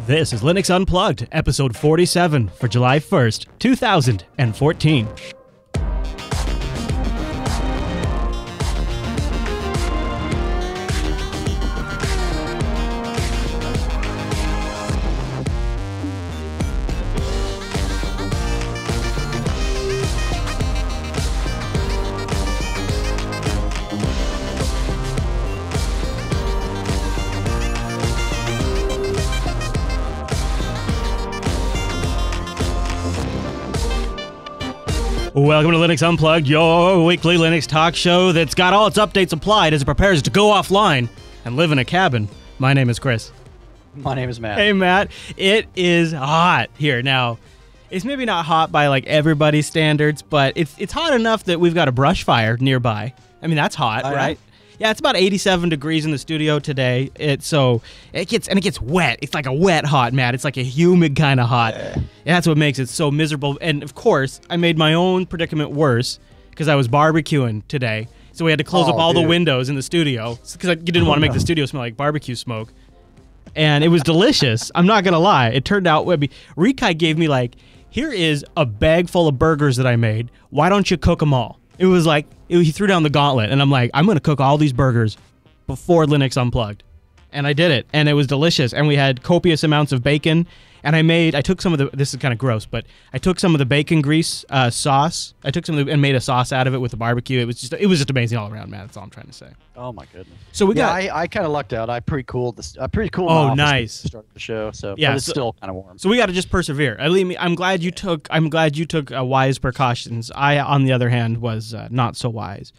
This is Linux Unplugged, episode 47 for July 1st, 2014. Welcome to Linux Unplugged, your weekly Linux talk show that's got all its updates applied as it prepares to go offline and live in a cabin. My name is Chris. My name is Matt. Hey, Matt. It is hot here. Now, it's maybe not hot by like everybody's standards, but it's hot enough that we've got a brush fire nearby. I mean, that's hot, right? Yeah, it's about 87 degrees in the studio today. It gets wet. It's like a wet hot, Matt. It's like a humid kind of hot. Yeah, that's what makes it so miserable. And of course, I made my own predicament worse because I was barbecuing today. So we had to close up all the windows in the studio because I didn't want to make the studio smell like barbecue smoke. And it was delicious. I'm not gonna lie. It turned out, Rikai gave me like, here is a bag full of burgers that I made. Why don't you cook them all? It was like, he threw down the gauntlet, and I'm like, I'm going to cook all these burgers before Linux Unplugged. And I did it, and it was delicious. And we had copious amounts of bacon, and I took some of the, this is kind of gross, but I took some of the bacon grease sauce. I took some of the, and made a sauce out of it with the barbecue. It was just amazing all around, man. That's all I'm trying to say. Oh my goodness. So we got. I kind of lucked out. I pre-cooled this. Oh, nice. To start the show. So yeah, but it's still kind of warm. So we got to just persevere. I'm glad you took wise precautions. I, on the other hand, was not so wise.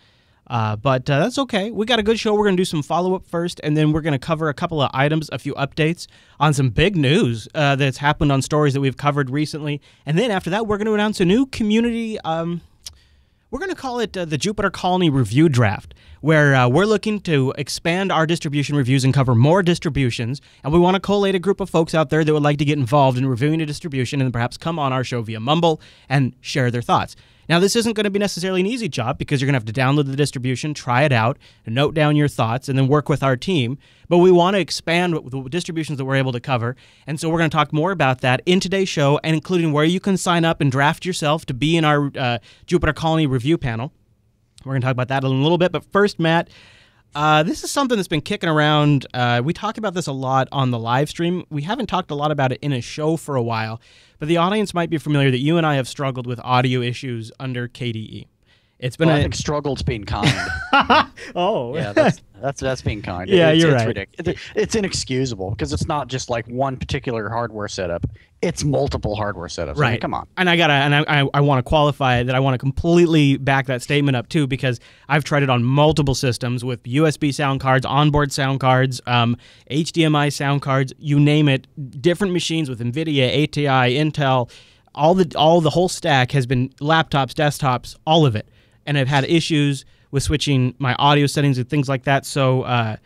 But that's okay. We got a good show. We're going to do some follow-up first, and then we're going to cover a couple of items, a few updates on some big news that's happened on stories that we've covered recently. And then after that, we're going to announce a new community, we're going to call it the Jupiter Colony Review Draft, where we're looking to expand our distribution reviews and cover more distributions. And we want to collate a group of folks out there that would like to get involved in reviewing a distribution and perhaps come on our show via Mumble and share their thoughts. Now, this isn't going to be necessarily an easy job because you're going to have to download the distribution, try it out, note down your thoughts, and then work with our team. But we want to expand the distributions that we're able to cover, and so we're going to talk more about that in today's show, and including where you can sign up and draft yourself to be in our Jupiter Colony review panel. We're going to talk about that in a little bit, but first, Matt, this is something that's been kicking around. We talk about this a lot on the live stream. We haven't talked a lot about it in a show for a while, but the audience might be familiar that you and I have struggled with audio issues under KDE. It's been I think struggled's being kind. Oh. Yeah, that's being kind. Yeah, it's right. Ridiculous. It's inexcusable because it's not just like one particular hardware setup. It's multiple hardware setups. Right. I mean, come on. And I want to qualify that I want to completely back that statement up too, because I've tried it on multiple systems with USB sound cards, onboard sound cards, HDMI sound cards, you name it, different machines with NVIDIA, ATI, Intel, all the whole stack has been laptops, desktops, all of it. And I've had issues with switching my audio settings and things like that. So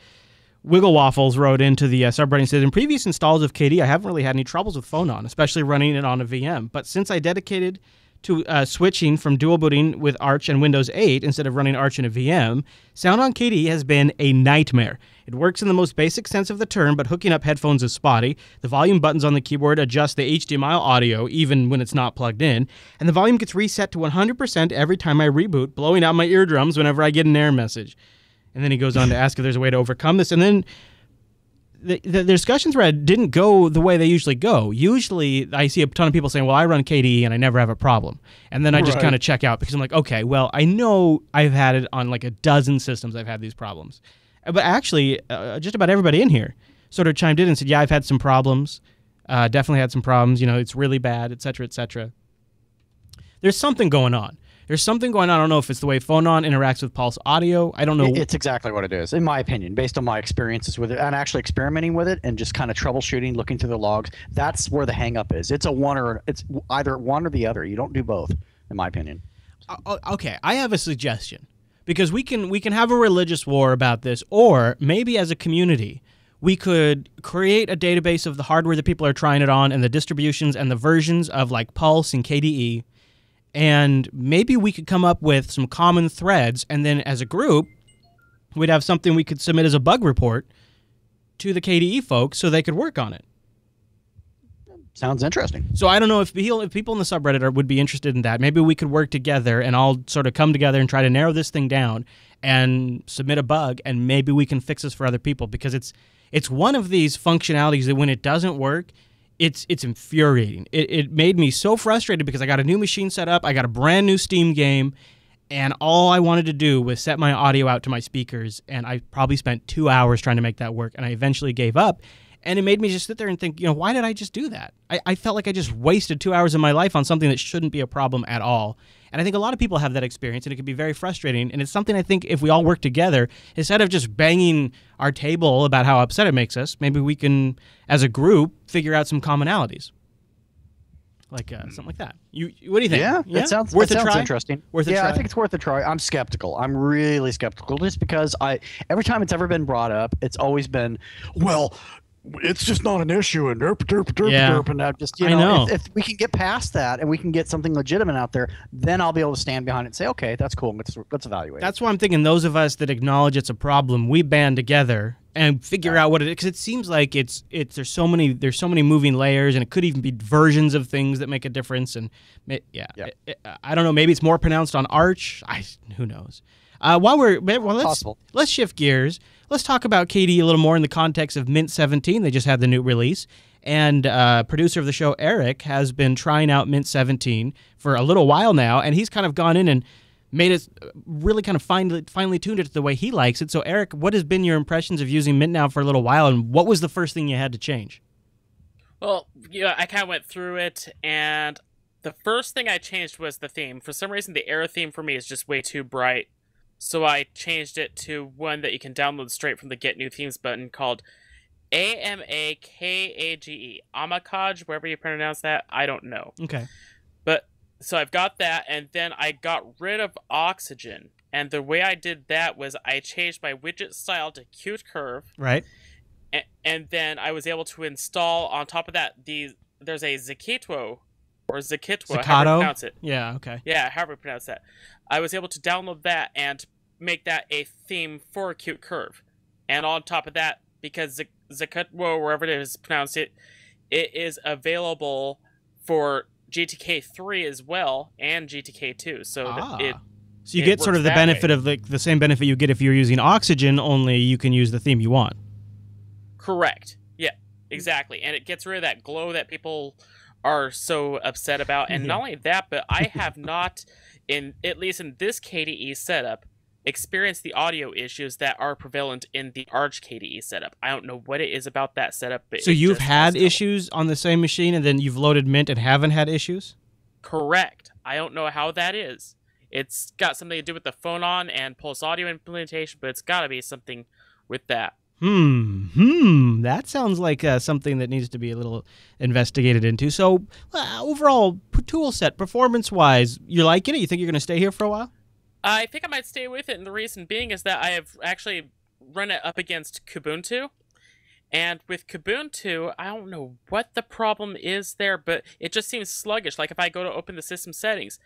Wiggle Waffles wrote into the subreddit and said, in previous installs of KDE, I haven't really had any troubles with Phonon, especially running it on a VM. But since I dedicated to switching from dual booting with Arch and Windows 8 instead of running Arch in a VM, sound on KDE has been a nightmare. It works in the most basic sense of the term, but hooking up headphones is spotty. The volume buttons on the keyboard adjust the HDMI audio even when it's not plugged in, and the volume gets reset to 100% every time I reboot, blowing out my eardrums whenever I get an error message. And then he goes on to ask if there's a way to overcome this, and then the discussion thread didn't go the way they usually go. Usually, I see a ton of people saying, well, I run KDE and I never have a problem. And then I just kind of check out because I'm like, okay, well, I know I've had it on like a dozen systems I've had these problems. But actually, just about everybody in here sort of chimed in and said, yeah, I've had some problems. Definitely had some problems. You know, it's really bad, et cetera, et cetera. There's something going on. There's something going on. I don't know if it's the way Phonon interacts with Pulse Audio. I don't know. It's exactly what it is, in my opinion, based on my experiences with it and actually experimenting with it and just kind of troubleshooting, looking through the logs. That's where the hang-up is. It's either one or the other. You don't do both, in my opinion. Okay, I have a suggestion because we can have a religious war about this, or maybe as a community, we could create a database of the hardware that people are trying it on and the distributions and the versions of like Pulse and KDE. And maybe we could come up with some common threads, and then as a group, we'd have something we could submit as a bug report to the KDE folks so they could work on it. Sounds interesting. So I don't know if people in the subreddit would be interested in that. Maybe we could work together and all sort of come together and try to narrow this thing down and submit a bug, and maybe we can fix this for other people, because it's one of these functionalities that when it doesn't work, it's infuriating. It made me so frustrated because I got a new machine set up, I got a brand new Steam game, and all I wanted to do was set my audio out to my speakers, and I probably spent 2 hours trying to make that work, and I eventually gave up. And it made me just sit there and think, why did I just do that? I felt like I just wasted 2 hours of my life on something that shouldn't be a problem at all. And I think a lot of people have that experience, and it can be very frustrating. And it's something I think if we all work together, instead of just banging our table about how upset it makes us, maybe we can, as a group, figure out some commonalities. Like something like that. What do you think? Yeah, that sounds interesting. Worth a try? I think it's worth a try. I'm skeptical. I'm really skeptical, just because every time it's ever been brought up, it's always been, well, it's just not an issue, and derp, and I just, I know. If we can get past that and we can get something legitimate out there, then I'll be able to stand behind it and say, okay, that's cool. Let's evaluate. That's why I'm thinking those of us that acknowledge it's a problem, we band together and figure out what it is, because it seems like there's so many moving layers, and it could even be versions of things that make a difference. And I don't know, maybe it's more pronounced on Arch. Who knows? Let's shift gears. Let's talk about KDE a little more in the context of Mint 17. They just had the new release, and producer of the show, Eric, has been trying out Mint 17 for a little while now, and he's kind of gone in and made it really kind of finely tuned it to the way he likes it. So, Eric, what has been your impressions of using Mint now for a little while, and what was the first thing you had to change? Well, I kind of went through it, and the first thing I changed was the theme. For some reason, the Air theme for me is just way too bright. So I changed it to one that you can download straight from the Get New Themes button, called AMAKAGE. Amakage, wherever you pronounce that, I don't know. Okay. But, so I've got that, and then I got rid of Oxygen. And the way I did that was I changed my widget style to Qt Curve. Right. And then I was able to install, on top of that, there's a Zikitwo, or Zikitwa, however you pronounce it. Yeah, okay. Yeah, however you pronounce that. I was able to download that and make that a theme for Qt Curve. And on top of that, because Zikitwa, wherever it is pronounced, it is available for GTK 3 as well, and GTK 2. So you get sort of the benefit of the same benefit you get if you're using Oxygen, only you can use the theme you want. Correct. Yeah, exactly. And it gets rid of that glow that people are so upset about. And not only that, but I have not, at least in this KDE setup, experienced the audio issues that are prevalent in the Arch KDE setup. I don't know what it is about that setup. But so you've had issues on the same machine, and then you've loaded Mint and haven't had issues? Correct. I don't know how that is. It's got something to do with the phone on and Pulse Audio implementation, but it's got to be something with that. That sounds like something that needs to be a little investigated into. So, overall, tool set, performance-wise, you liking it? You think you're going to stay here for a while? I think I might stay with it, and the reason being is that I have actually run it up against Kubuntu. And with Kubuntu, I don't know what the problem is there, but it just seems sluggish. Like if I go to open the system settings,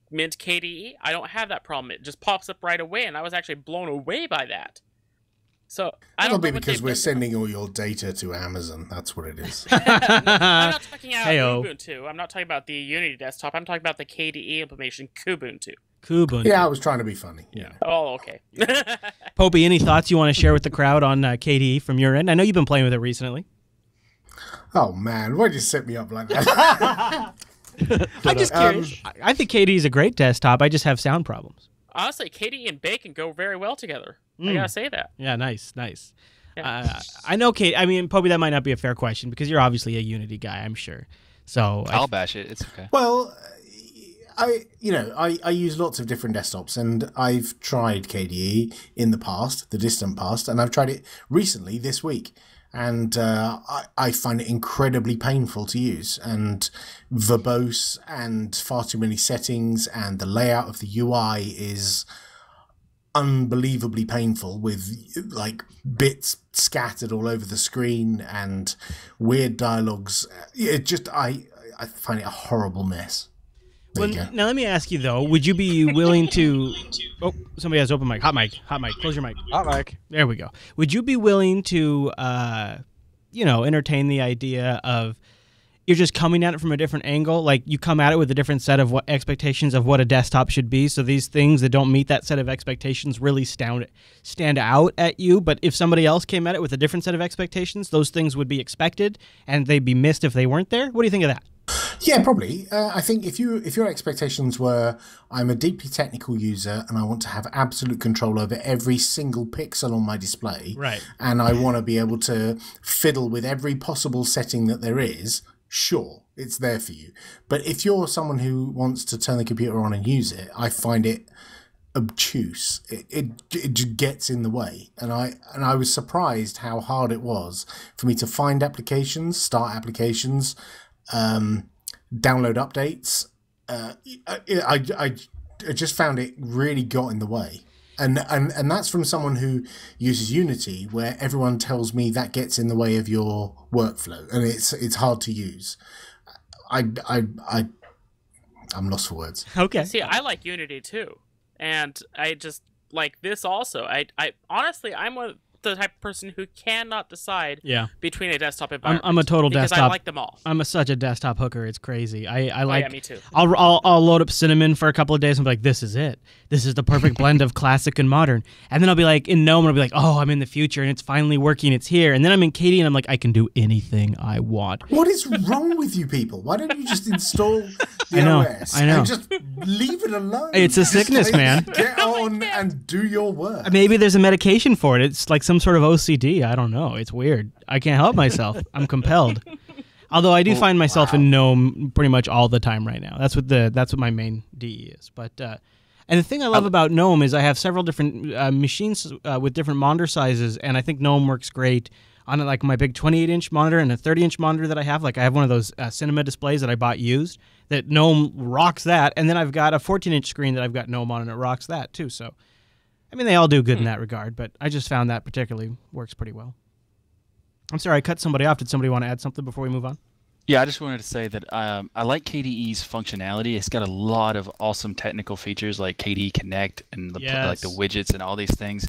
Mint KDE, I don't have that problem. It just pops up right away, and I was actually blown away by that. So I don't know because we're sending all your data to Amazon. That's what it is. I'm not talking about Ubuntu. I'm not talking about the Unity desktop. I'm talking about the KDE implementation, Kubuntu. Yeah, I was trying to be funny. Yeah. Oh, okay. Popey, any thoughts you want to share with the crowd on KDE from your end? I know you've been playing with it recently. Oh, man. Why'd you set me up like that? I'm just curious. I think KDE is a great desktop. I just have sound problems. Honestly, KDE and Bacon go very well together. I gotta say that. Yeah, nice. Yeah. I know, Kate. I mean, Popey, that might not be a fair question because you're obviously a Unity guy, I'm sure. So I'll bash it. It's okay. Well, I use lots of different desktops, and I've tried KDE in the past, the distant past, and I've tried it recently this week. And I find it incredibly painful to use and verbose and far too many settings, and the layout of the UI is unbelievably painful with like bits scattered all over the screen and weird dialogues. It just I find it a horrible mess. Well, now let me ask you though, would you be willing to Oh, somebody has open mic. Hot mic. Close your mic. Hot mic. There we go. Would you be willing to entertain the idea of you're just coming at it from a different angle. Like you come at it with a different set of what expectations of what a desktop should be. So these things that don't meet that set of expectations really stand out at you. But if somebody else came at it with a different set of expectations, those things would be expected and they'd be missed if they weren't there. What do you think of that? Yeah, probably. I think if your expectations were, I'm a deeply technical user and I want to have absolute control over every single pixel on my display, right, and I want to be able to fiddle with every possible setting that there is, sure, it's there for you. But if you're someone who wants to turn the computer on and use it, I find it obtuse. It just gets in the way, and I was surprised how hard it was for me to find applications, start applications, download updates. I just found it really got in the way, and that's from someone who uses Unity, where everyone tells me that gets in the way of your workflow and it's hard to use. I'm lost for words. Okay. See, I like Unity too, and I just like this also. I honestly, I'm the type of person who cannot decide between a desktop environment. I'm a total because desktop. I like them all. I'm such a desktop hooker. It's crazy. I like. Yeah, me too. I'll load up Cinnamon for a couple of days and be like, this is it. This is the perfect blend of classic and modern. And then I'll be like, in GNOME, I'll be like, oh, I'm in the future and it's finally working. It's here. And then I'm in KDE and I'm like, I can do anything I want. What is wrong with you people? Why don't you just install the OS and just leave it alone? It's a sickness, man. Get on and do your work. Maybe there's a medication for it. It's like some sort of OCD. I don't know. It's weird. I can't help myself. I'm compelled. Although I do find myself in GNOME pretty much all the time right now. That's what my main DE is. But and the thing I love about GNOME is I have several different machines with different monitor sizes, and I think GNOME works great on like my big 28-inch monitor and a 30-inch monitor that I have. Like I have one of those cinema displays that I bought used that GNOME rocks that, and then I've got a 14-inch screen that I've got GNOME on and it rocks that too. So I mean, they all do good in that regard, but I just found that particularly works pretty well. I'm sorry, I cut somebody off. Did somebody want to add something before we move on? Yeah, I just wanted to say that I like KDE's functionality. It's got a lot of awesome technical features like KDE Connect and like the widgets and all these things.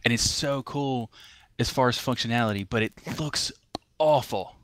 And it's so cool as far as functionality, but it looks awful.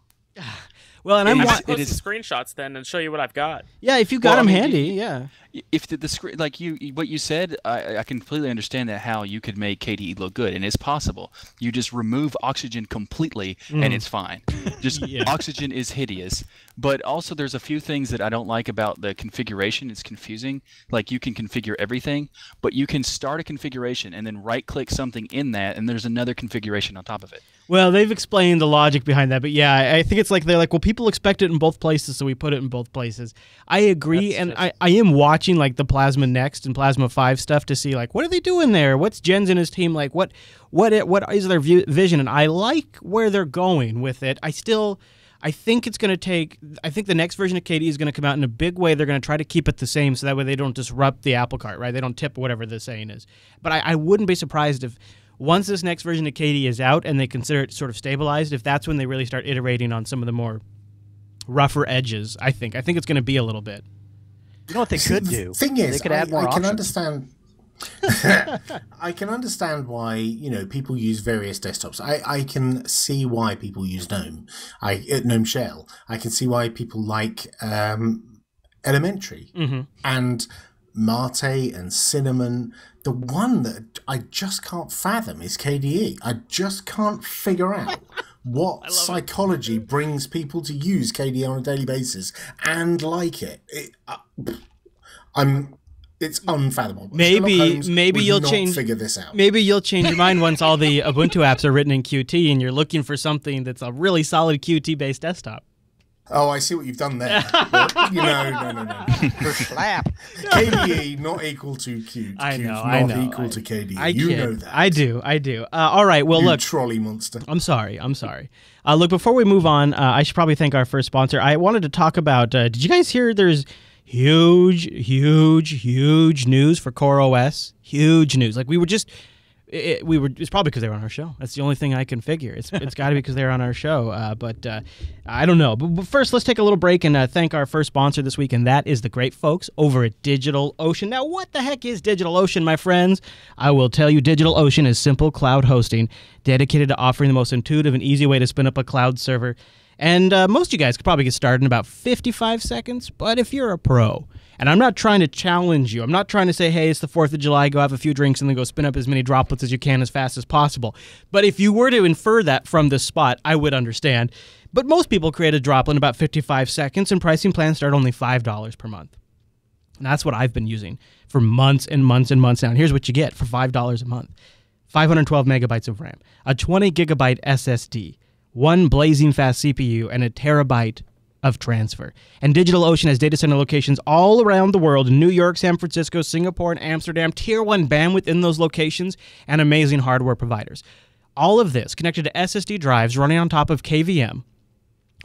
Well, and I'm going to post some screenshots then and show you what I've got. Yeah, if you got them handy, yeah. If the screen, like what you said, I completely understand that how you could make KDE look good, and it's possible. You just remove Oxygen completely, and it's fine. Just Oxygen is hideous, but also there's a few things that I don't like about the configuration. It's confusing. Like you can configure everything, but you can start a configuration and then right-click something in that, and there's another configuration on top of it. Well, they've explained the logic behind that, but yeah, I think it's like they're like, well, people expect it in both places, so we put it in both places. I agree, and I am watching like the Plasma Next and Plasma 5 stuff to see like what are they doing there? What's Jens and his team like? What is their vision? And I like where they're going with it. I think it's going to take. I think the next version of KDE is going to come out in a big way. They're going to try to keep it the same, so that way they don't disrupt the apple cart, right? They don't tip whatever the saying is. But I wouldn't be surprised if once this next version of KDE is out and they consider it sort of stabilized, if that's when they really start iterating on some of the more rougher edges. I think it's going to be a little bit. You know what they could do? Thing is, they could add more I can options. understand. I can understand why people use various desktops. I can see why people use GNOME. GNOME Shell. I can see why people like Elementary and Mate and Cinnamon. The one that I just can't fathom is KDE. I just can't figure out what psychology brings people to use KDE on a daily basis and like it. It's unfathomable. Maybe you'll figure this out. Maybe you'll change your mind once all the Ubuntu apps are written in Qt and you're looking for something that's a really solid Qt-based desktop. Oh, I see what you've done there. But, no. Slap. KDE not equal to Qt. I know. Not equal to KDE. You know that. I do. All right. Well, look. Trolley monster. I'm sorry. Look, before we move on, I should probably thank our first sponsor. I wanted to talk about. Did you guys hear? There's huge news for CoreOS. Huge news. Like it's probably because they were on our show. That's the only thing I can figure. It's got to be because they're on our show. But I don't know. But first, let's take a little break and thank our first sponsor this week, and that is the great folks over at DigitalOcean. Now, what the heck is DigitalOcean, my friends? I will tell you, DigitalOcean is simple cloud hosting dedicated to offering the most intuitive and easy way to spin up a cloud server. And most of you guys could probably get started in about 55 seconds, but if you're a pro, and I'm not trying to challenge you, I'm not trying to say, hey, it's the 4th of July, go have a few drinks and then go spin up as many droplets as you can as fast as possible. But if you were to infer that from this spot, I would understand. But most people create a droplet in about 55 seconds, and pricing plans start only $5 per month. And that's what I've been using for months and months and months now. And here's what you get for $5 a month. 512 megabytes of RAM, a 20 gigabyte SSD, one blazing fast CPU, and a terabyte of transfer. And DigitalOcean has data center locations all around the world, in New York, San Francisco, Singapore, and Amsterdam, tier 1 bandwidth in those locations, and amazing hardware providers. All of this connected to SSD drives running on top of KVM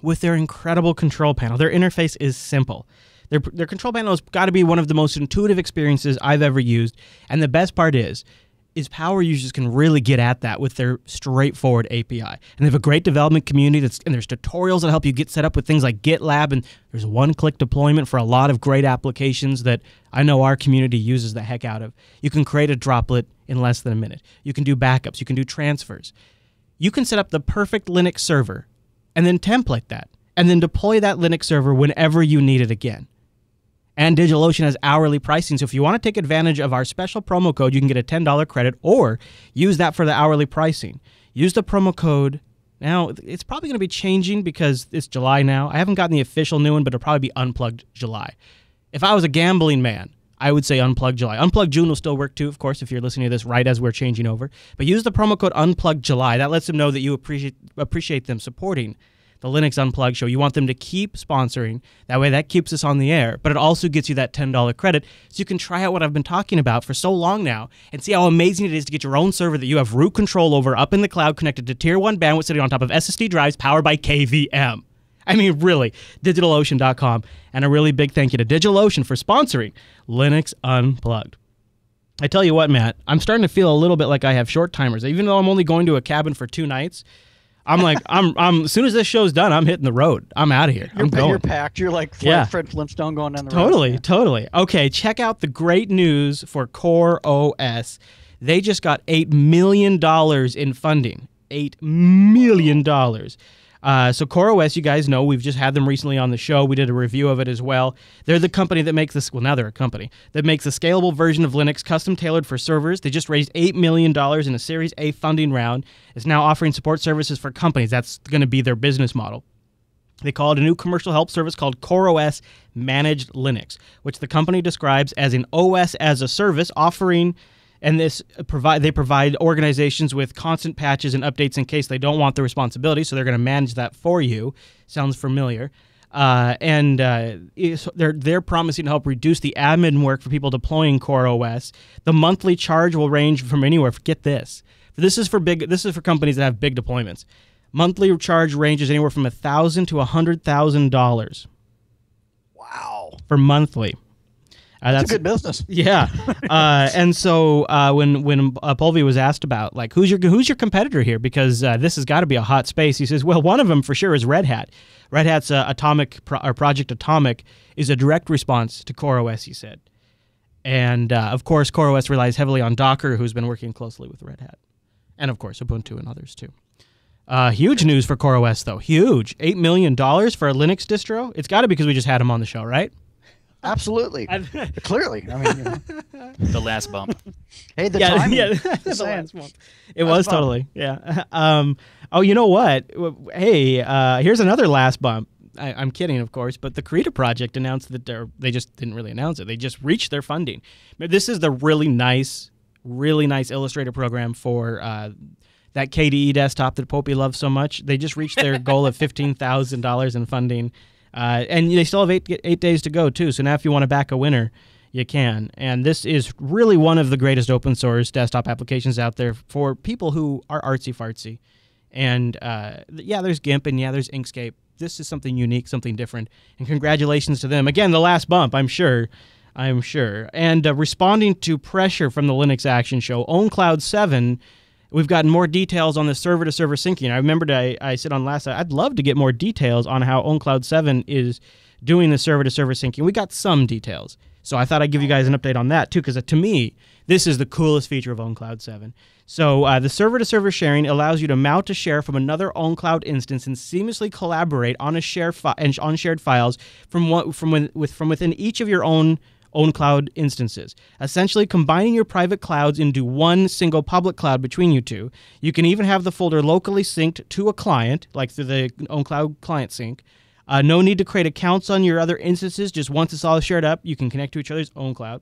with their incredible control panel. Their interface is simple. Their control panel has got to be one of the most intuitive experiences I've ever used. And the best part is power users can really get at that with their straightforward API. And they have a great development community, and there's tutorials that help you get set up with things like GitLab, and there's one-click deployment for a lot of great applications that I know our community uses the heck out of. You can create a droplet in less than a minute. You can do backups. You can do transfers. You can set up the perfect Linux server and then template that, and then deploy that Linux server whenever you need it again. And DigitalOcean has hourly pricing, so if you want to take advantage of our special promo code, you can get a $10 credit, or use that for the hourly pricing. Use the promo code. Now, it's probably going to be changing because it's July now. I haven't gotten the official new one, but it'll probably be Unplugged July. If I was a gambling man, I would say Unplugged July. Unplugged June will still work too, of course, if you're listening to this right as we're changing over. But use the promo code Unplugged July. That lets them know that you appreciate them supporting the Linux Unplugged show. You want them to keep sponsoring. That way that keeps us on the air. But it also gets you that $10 credit so you can try out what I've been talking about for so long now and see how amazing it is to get your own server that you have root control over up in the cloud, connected to tier 1 bandwidth, sitting on top of SSD drives powered by KVM. I mean, really, DigitalOcean.com. And a really big thank you to DigitalOcean for sponsoring Linux Unplugged. I tell you what, Matt, I'm starting to feel a little bit like I have short timers. Even though I'm only going to a cabin for 2 nights, I'm like, I'm as soon as this show's done, I'm hitting the road. I'm out of here. I'm going. You're packed. You're like Fred Flintstone going down the road. Totally. Okay, check out the great news for CoreOS. They just got $8 million in funding. $8 million. So CoreOS, you guys know, we've just had them recently on the show. We did a review of it as well. They're the company that makes this, well, now they're a company, that makes a scalable version of Linux custom-tailored for servers. They just raised $8 million in a Series A funding round. It's now offering support services for companies. That's going to be their business model. They call it a new commercial help service called CoreOS Managed Linux, which the company describes as an OS as a service offering. And they provide organizations with constant patches and updates in case they don't want the responsibility, so they're going to manage that for you. Sounds familiar. They're promising to help reduce the admin work for people deploying CoreOS. The monthly charge will range from anywhere. Get this. This is for companies that have big deployments. Monthly charge ranges anywhere from $1,000 to $100,000. Wow. For monthly. That's a good business. Yeah. And so when Pulvey was asked about, like, who's your competitor here, because this has got to be a hot space, he says, well, one of them for sure is Red Hat. Red Hat's Project Atomic is a direct response to CoreOS, he said. And, of course, CoreOS relies heavily on Docker, who's been working closely with Red Hat. And, of course, Ubuntu and others, too. Huge news for CoreOS, though. Huge. $8 million for a Linux distro? It's got to be because we just had him on the show, right? Absolutely. Clearly. I mean, the last bump. Hey, the timing. Yeah, the last bump. It was totally. Yeah. Oh, you know what? Hey, here's another last bump. I'm kidding, of course, but the Krita project announced that they just didn't really announce it. They just reached their funding. This is the really nice Illustrator program for that KDE desktop that Popey loves so much. They just reached their goal of $15,000 in funding. And they still have eight days to go, too. So now if you want to back a winner, you can. And this is really one of the greatest open source desktop applications out there for people who are artsy-fartsy. And, yeah, there's GIMP and, yeah, there's Inkscape. This is something unique, something different. And congratulations to them. Again, the last bump, I'm sure. And responding to pressure from the Linux Action Show, OwnCloud 7... We've gotten more details on the server-to-server syncing. I remembered I said on last night, I'd love to get more details on how OwnCloud 7 is doing the server-to-server syncing. We got some details. So I thought I'd give you guys an update on that too, because to me, this is the coolest feature of OwnCloud 7. So the server-to-server sharing allows you to mount a share from another OwnCloud instance and seamlessly collaborate on on shared files from within each of your own OwnCloud instances, essentially combining your private clouds into one single public cloud between you two. You can even have the folder locally synced to a client, like through the OwnCloud client sync. No need to create accounts on your other instances. Just once it's all shared up, you can connect to each other's OwnCloud.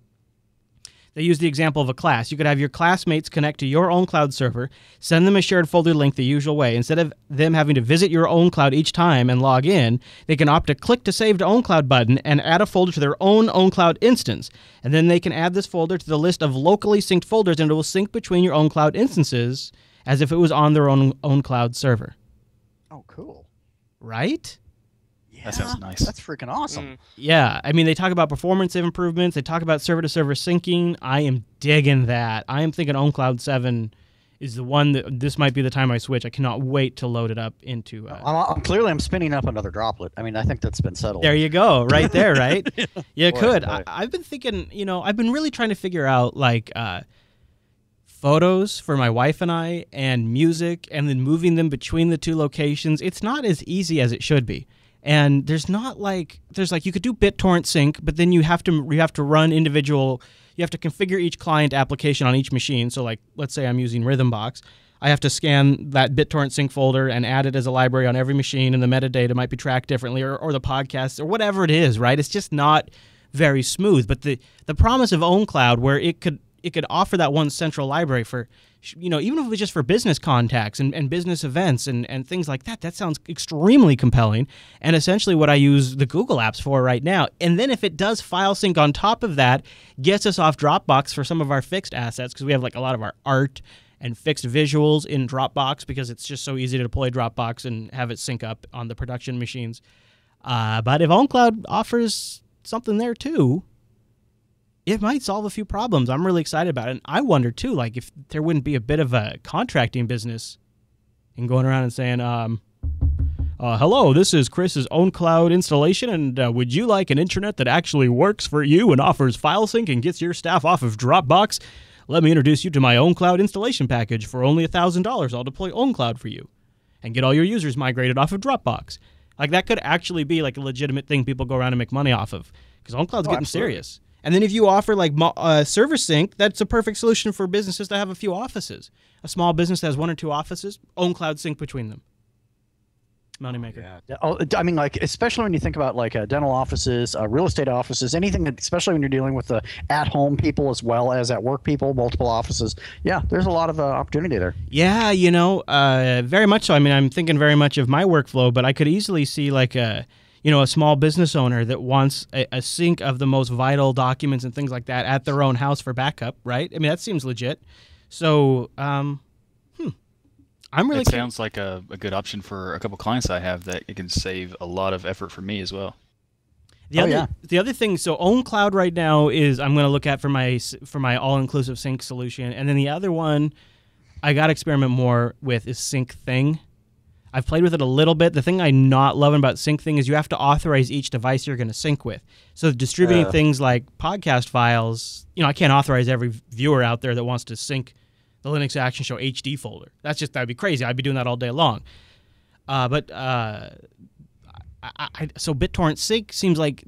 They use the example of a class. You could have your classmates connect to your OwnCloud server, send them a shared folder link the usual way. Instead of them having to visit your OwnCloud each time and log in, they can opt to click to save to OwnCloud button and add a folder to their own OwnCloud instance. And then they can add this folder to the list of locally synced folders, and it will sync between your OwnCloud instances as if it was on their own OwnCloud server. Oh, cool. Right? Yeah, That sounds nice. That's freaking awesome. Yeah, I mean, they talk about performance improvements. They talk about server-to-server syncing. I am digging that. I am thinking OwnCloud 7 is the one that this might be the time I switch. I cannot wait to load it up into... I'm spinning up another droplet. I mean, I think that's been settled. There you go, right there, right? Yeah, it Boy, could. boy. I've been thinking, I've been really trying to figure out, like, photos for my wife and I and music and then moving them between the two locations. It's not as easy as it should be. And there's you could do BitTorrent sync, but then you have to run individual, you have to configure each client application on each machine. So like, let's say I'm using Rhythmbox. I have to scan that BitTorrent sync folder and add it as a library on every machine, and the metadata might be tracked differently, or the podcasts, or whatever it is, right? It's just not very smooth. But the promise of OwnCloud, where it could offer that one central library for, even if it was just for business contacts and business events and things like that, that sounds extremely compelling, and essentially what I use the Google Apps for right now. And then if it does file sync on top of that, gets us off Dropbox for some of our fixed assets, because we have like a lot of our art and fixed visuals in Dropbox, because it's just so easy to deploy Dropbox and have it sync up on the production machines. But if OwnCloud offers something there too, it might solve a few problems. I'm really excited about it. And I wonder, too, like if there wouldn't be a bit of a contracting business in going around and saying, hello, this is Chris's OwnCloud installation, and would you like an internet that actually works for you and offers file sync and gets your staff off of Dropbox? Let me introduce you to my OwnCloud installation package. For only $1,000, I'll deploy OwnCloud for you and get all your users migrated off of Dropbox. Like, that could actually be like a legitimate thing people go around and make money off of, because OwnCloud's getting serious. And then if you offer like server sync, that's a perfect solution for businesses that have a few offices. A small business that has 1 or 2 offices, OwnCloud sync between them. Moneymaker. Yeah. Oh, I mean, like, especially when you think about like dental offices, real estate offices, anything that, especially when you're dealing with the at-home people as well as at-work people, multiple offices. Yeah, there's a lot of opportunity there. Yeah, very much so. I mean, I'm thinking very much of my workflow, but I could easily see like a small business owner that wants a sync of the most vital documents and things like that at their own house for backup, right? I mean, that seems legit. So, I'm really... It sounds like a good option for a couple clients I have, that it can save a lot of effort for me as well. The other thing, so OwnCloud right now is I'm going to look at for my all-inclusive sync solution, and then the other one I got to experiment more with is SyncThing. I've played with it a little bit. The thing I'm not loving about SyncThing is you have to authorize each device you're going to sync with. So distributing things like podcast files, I can't authorize every viewer out there that wants to sync the Linux Action Show HD folder. That'd be crazy. I'd be doing that all day long. So BitTorrent sync seems like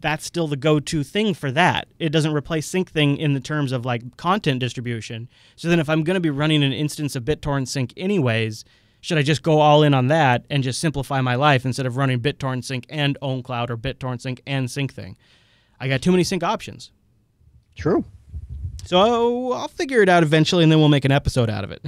that's still the go-to thing for that. It doesn't replace SyncThing in the terms of like content distribution. So then if I'm going to be running an instance of BitTorrent sync anyways, should I just go all in on that and just simplify my life instead of running BitTorrent sync and OwnCloud or BitTorrent sync and SyncThing? I got too many sync options. True. So I'll figure it out eventually, and then we'll make an episode out of it.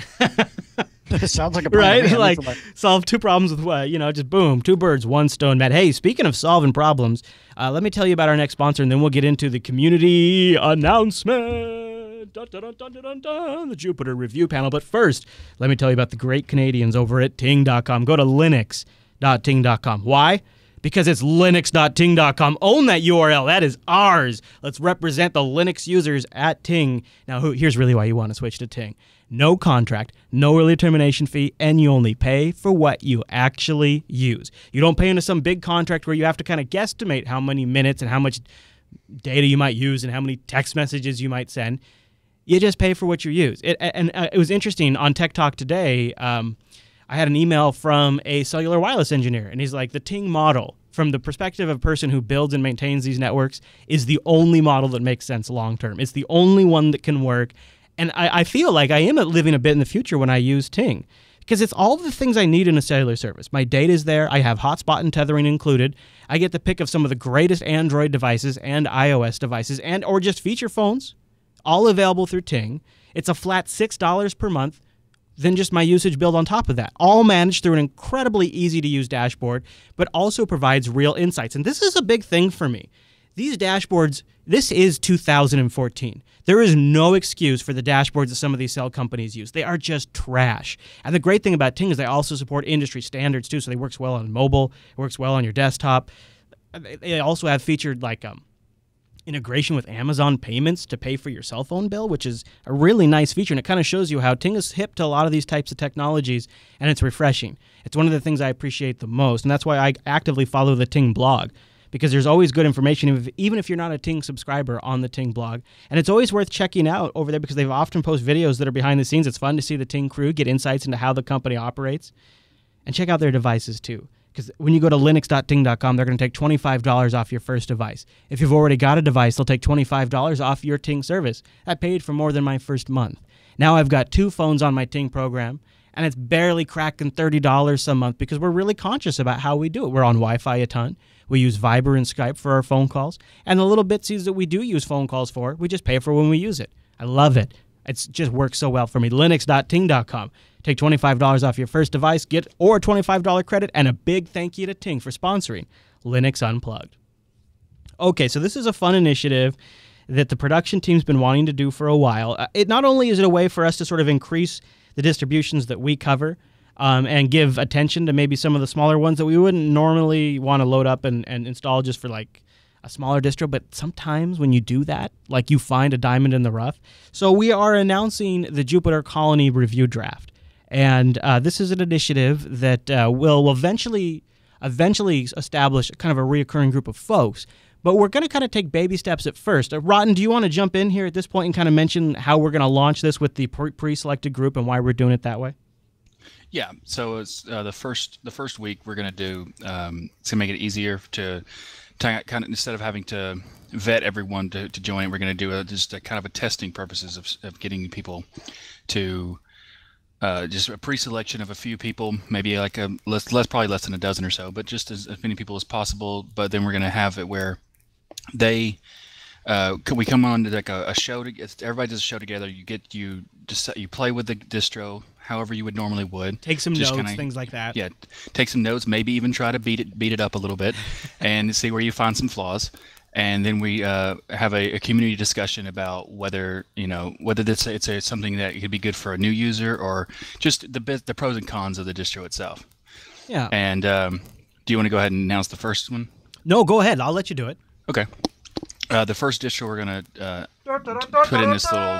It sounds like a plan. Right? Like, solve 2 problems with what? Just boom, 2 birds, 1 stone. Matt, hey, speaking of solving problems, let me tell you about our next sponsor, and then we'll get into the community announcement. Dun, dun, dun, dun, dun, dun, the Jupiter review panel. But first, let me tell you about the great Canadians over at Ting.com. Go to linux.ting.com. Why? Because it's linux.ting.com. Own that URL. That is ours. Let's represent the Linux users at Ting. Now, here's really why you want to switch to Ting. No contract, no early termination fee, and you only pay for what you actually use. You don't pay into some big contract where you have to kind of guesstimate how many minutes and how much data you might use and how many text messages you might send. You just pay for what you use. It was interesting on Tech Talk today. I had an email from a cellular wireless engineer, and he's like, the Ting model, from the perspective of a person who builds and maintains these networks, is the only model that makes sense long term. It's the only one that can work. And I feel like I am living a bit in the future when I use Ting, because it's all the things I need in a cellular service. My data's there. I have hotspot and tethering included. I get the pick of some of the greatest Android devices and iOS devices or just feature phones, all available through Ting. It's a flat $6 per month, then just my usage bill on top of that, all managed through an incredibly easy-to-use dashboard, but also provides real insights. And this is a big thing for me. These dashboards, this is 2014. There is no excuse for the dashboards that some of these cell companies use. They are just trash. And the great thing about Ting is they also support industry standards too, so they works well on mobile, it works well on your desktop. They also have featured like integration with Amazon payments to pay for your cell phone bill, which is a really nice feature. And it kind of shows you how Ting is hip to a lot of these types of technologies, and it's refreshing. It's one of the things I appreciate the most, and that's why I actively follow the Ting blog, because there's always good information, even if you're not a Ting subscriber, on the Ting blog. And it's always worth checking out over there because they've often post videos that are behind the scenes. It's fun to see the Ting crew get insights into how the company operates. And check out their devices too. Because when you go to linux.ting.com, they're going to take $25 off your first device. If you've already got a device, they'll take $25 off your Ting service. I paid for more than my first month. Now I've got 2 phones on my Ting program, and it's barely cracking $30 a month because we're really conscious about how we do it. We're on Wi-Fi a ton. We use Viber and Skype for our phone calls. And the little bitsies that we do use phone calls for, we just pay for when we use it. I love it. It just works so well for me. Linux.ting.com. Take $25 off your first device, or a $25 credit, and a big thank you to Ting for sponsoring Linux Unplugged. Okay, so this is a fun initiative that the production team's been wanting to do for a while. It not only is it a way for us to sort of increase the distributions that we cover and give attention to maybe some of the smaller ones that we wouldn't normally want to load up and install just for like a smaller distro, but sometimes when you do that, like you find a diamond in the rough. So we are announcing the Jupyter Colony review draft. And this is an initiative that will eventually establish kind of a reoccurring group of folks. But we're going to kind of take baby steps at first. Rotten, do you want to jump in here at this point and kind of mention how we're going to launch this with the pre-selected group and why we're doing it that way? Yeah. So it's the first week we're going to do. It's going to make it easier to kind of, instead of having to vet everyone to join it, we're going to do just a kind of a testing purposes of getting people to. Just a pre-selection of a few people, maybe like probably less than a dozen or so, but just as many people as possible. But then we're going to have it where we come on to like a show. Everybody does a show together. You play with the distro however you would normally would. Take some notes, things like that. Yeah, take some notes. Maybe even try to beat it up a little bit, and see where you find some flaws. And then we have a community discussion about whether it's something that could be good for a new user or just the pros and cons of the distro itself. Yeah. And do you want to go ahead and announce the first one? No, go ahead. I'll let you do it. Okay. The first distro we're going to put in this little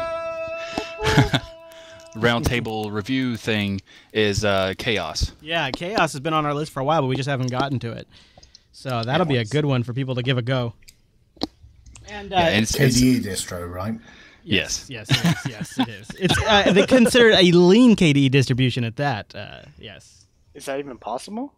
roundtable review thing is Chaos. Yeah, Chaos has been on our list for a while, but we just haven't gotten to it. So that'll be a good one for people to give a go. And it's KDE distro, right? Yes, it is. It's they consider it a lean KDE distribution at that. Yes. Is that even possible?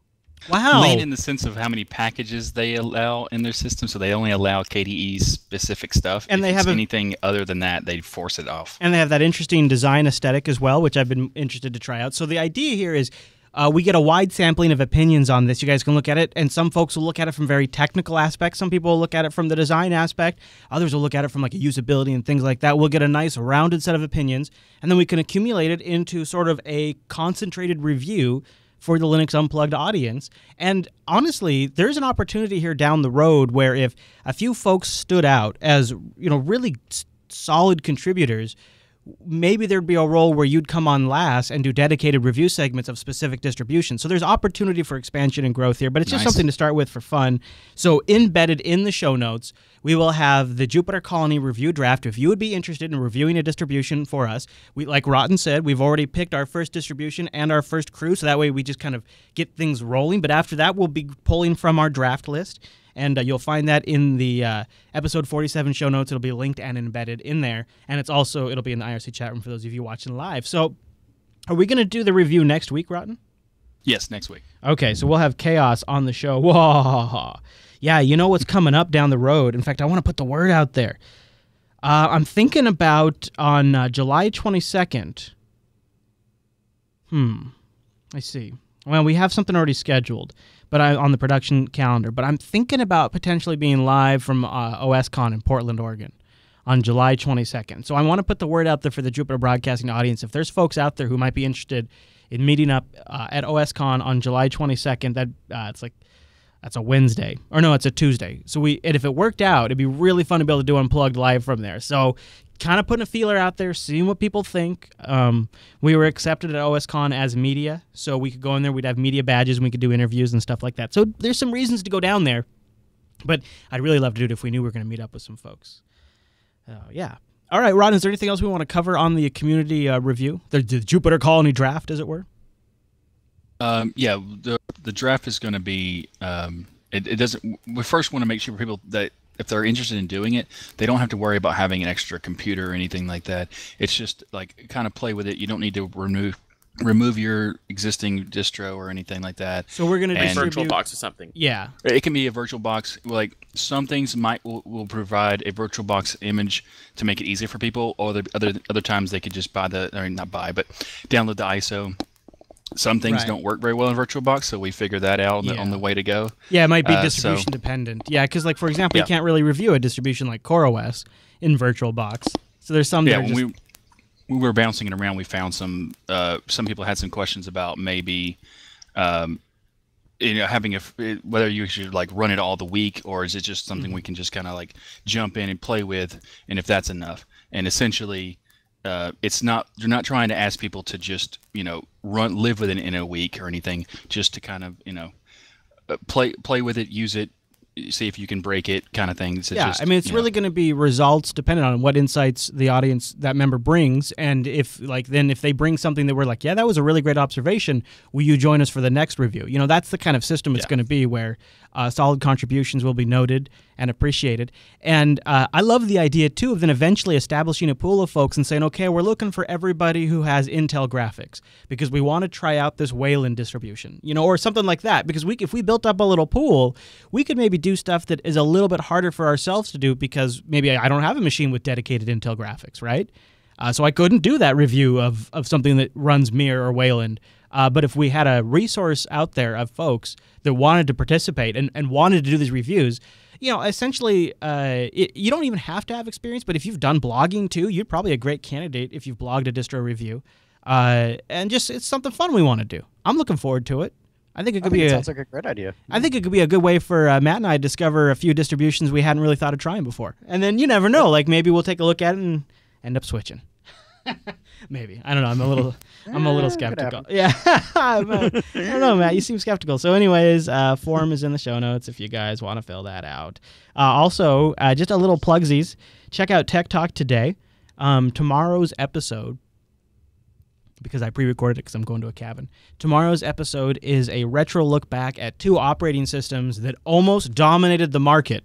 Wow. Lean in the sense of how many packages they allow in their system, so they only allow KDE specific stuff. And they have anything other than that, they force it off. And they have that interesting design aesthetic as well, which I've been interested to try out. So the idea here is we get a wide sampling of opinions on this. You guys can look at it, and some folks will look at it from very technical aspects. Some people will look at it from the design aspect. Others will look at it from like a usability and things like that. We'll get a nice rounded set of opinions, and then we can accumulate it into sort of a concentrated review for the Linux Unplugged audience. And honestly, there's an opportunity here down the road where if a few folks stood out as, really solid contributors, maybe there'd be a role where you'd come on last and do dedicated review segments of specific distributions. So there's opportunity for expansion and growth here, but it's just something to start with for fun. So embedded in the show notes, we will have the Jupyter Colony review draft. If you would be interested in reviewing a distribution for us, like Rotten said, we've already picked our first distribution and our first crew, so that way we just kind of get things rolling. But after that, we'll be pulling from our draft list, And you'll find that in the episode 47 show notes. It'll be linked and embedded in there. And it'll be in the IRC chat room for those of you watching live. So are we going to do the review next week, Rotten? Yes, next week. Okay, so we'll have Chaos on the show. Whoa. Yeah, you know what's coming up down the road. In fact, I want to put the word out there. I'm thinking about on July 22nd. I see. Well, we have something already scheduled, but on the production calendar. But I'm thinking about potentially being live from OSCon in Portland, Oregon, on July 22nd. So I want to put the word out there for the Jupiter Broadcasting audience. If there's folks out there who might be interested in meeting up at OSCon on July 22nd, that's a Wednesday. Or no, it's a Tuesday. So if it worked out, it'd be really fun to be able to do Unplugged live from there. So kind of putting a feeler out there, seeing what people think. We were accepted at OSCon as media, so we could go in there. We'd have media badges, and we could do interviews and stuff like that. So there's some reasons to go down there, but I'd really love to do it if we knew we were going to meet up with some folks. Yeah. All right, Ron, is there anything else we want to cover on the community review? The Jupiter Colony draft, as it were? Yeah, the draft is going to be. It doesn't. We first want to make sure people that if they're interested in doing it, they don't have to worry about having an extra computer or anything like that. It's just like kind of play with it. You don't need to remove your existing distro or anything like that. So we're going to do VirtualBox or something. Yeah, it can be a VirtualBox. Like some things will provide a VirtualBox image to make it easier for people. Or other times they could just download the ISO. Some things don't work very well in VirtualBox, so we figured that out on the way to go. Yeah, it might be distribution dependent. Yeah, because like for example, you can't really review a distribution like CoreOS in VirtualBox. So there's some. Yeah, when we were bouncing it around, we found some people had some questions about maybe, having whether you should like run it all the week, or is it just something we can just kind of like jump in and play with, and if that's enough. And essentially, it's not. You're not trying to ask people to just live with it in a week or anything. Just to kind of play with it, use it, see if you can break it, kind of thing. It's it's really going to be results dependent on what insights the audience that member brings, and if they bring something that we're like, yeah, that was a really great observation, will you join us for the next review? That's the kind of system it's going to be where solid contributions will be noted and appreciated. And I love the idea too of then eventually establishing a pool of folks and saying, okay, we're looking for everybody who has Intel graphics because we want to try out this Wayland distribution, or something like that. Because if we built up a little pool, we could maybe do stuff that is a little bit harder for ourselves to do because maybe I don't have a machine with dedicated Intel graphics, right? So I couldn't do that review of something that runs Mir or Wayland. But if we had a resource out there of folks that wanted to participate and wanted to do these reviews, essentially, you don't even have to have experience, but if you've done blogging too, you're probably a great candidate if you've blogged a distro review. And it's something fun we want to do. I'm looking forward to it. I think it sounds like a great idea. I think it could be a good way for Matt and I to discover a few distributions we hadn't really thought of trying before. And then you never know, like maybe we'll take a look at it and end up switching. Maybe. I don't know. I'm a little skeptical. Yeah. I don't know, Matt. You seem skeptical. So anyways, forum is in the show notes if you guys want to fill that out. Also, just a little plugsies. Check out Tech Talk today. Tomorrow's episode, because I pre-recorded it because I'm going to a cabin. Tomorrow's episode is a retro look back at two operating systems that almost dominated the market,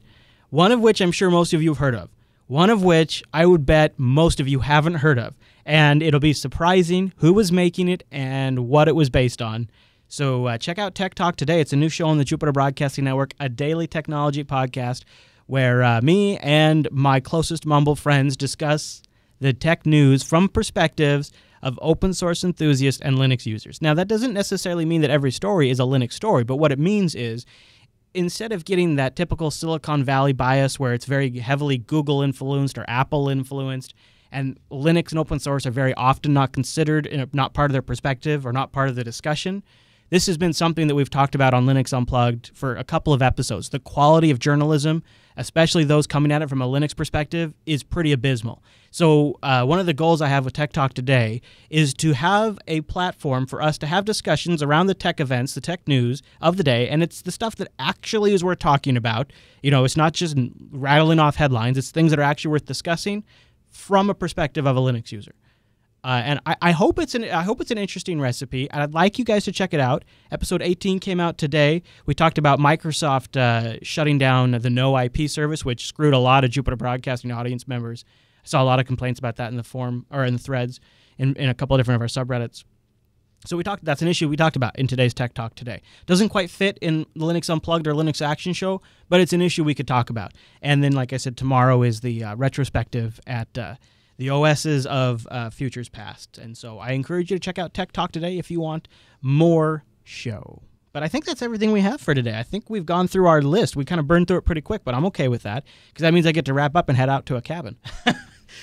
one of which I'm sure most of you have heard of, one of which I would bet most of you haven't heard of. And it'll be surprising who was making it and what it was based on. So check out Tech Talk today. It's a new show on the Jupiter Broadcasting Network, a daily technology podcast where me and my closest Mumble friends discuss the tech news from perspectives of open source enthusiasts and Linux users. Now, that doesn't necessarily mean that every story is a Linux story, but what it means is instead of getting that typical Silicon Valley bias where it's very heavily Google influenced or Apple influenced, and Linux and open source are very often not considered, not part of their perspective or not part of the discussion. This has been something that we've talked about on Linux Unplugged for a couple of episodes. The quality of journalism, especially those coming at it from a Linux perspective, is pretty abysmal. So one of the goals I have with Tech Talk today is to have a platform for us to have discussions around the tech events, the tech news of the day, and it's the stuff that actually is worth talking about. It's not just rattling off headlines. It's things that are actually worth discussing from a perspective of a Linux user. And I hope it's an interesting recipe. And I'd like you guys to check it out. Episode 18 came out today. We talked about Microsoft shutting down the No IP service, which screwed a lot of Jupiter Broadcasting audience members. I saw a lot of complaints about that in the forum or in the threads in a couple of different of our subreddits. So that's an issue we talked about in today's Tech Talk today. Doesn't quite fit in the Linux Unplugged or Linux Action Show, but it's an issue we could talk about. And then, like I said, tomorrow is the retrospective at the OSs of futures past. And so I encourage you to check out Tech Talk today if you want more show. But I think that's everything we have for today. I think we've gone through our list. We kind of burned through it pretty quick, but I'm okay with that because that means I get to wrap up and head out to a cabin.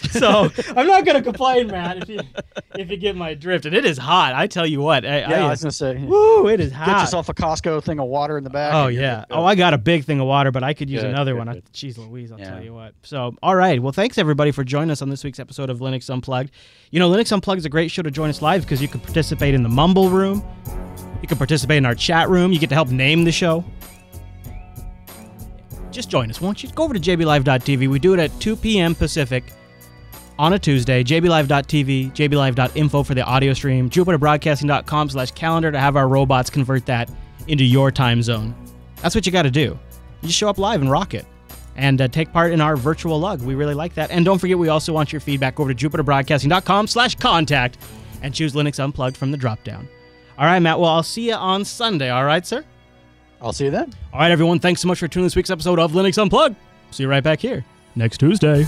So I'm not going to complain, Matt, if you get my drift. And it is hot. I tell you what. I was going to say. Woo, it is hot. Get yourself a Costco thing of water in the back. Oh, yeah. Oh, I got a big thing of water, but I could use another one. Jeez Louise, I'll tell you what. So, all right. Well, thanks, everybody, for joining us on this week's episode of Linux Unplugged. You know, Linux Unplugged is a great show to join us live because you can participate in the Mumble Room. You can participate in our chat room. You get to help name the show. Just join us, won't you? Go over to jblive.tv. We do it at 2 p.m. Pacific on a Tuesday. jblive.tv, jblive.info for the audio stream, jupiterbroadcasting.com/calendar to have our robots convert that into your time zone. That's what you got to do. You just show up live and rock it. And take part in our virtual lug. We really like that. And don't forget, we also want your feedback over to jupiterbroadcasting.com/contact and choose Linux Unplugged from the drop-down. All right, Matt. Well, I'll see you on Sunday. All right, sir? I'll see you then. All right, everyone. Thanks so much for tuning in this week's episode of Linux Unplugged. See you right back here next Tuesday.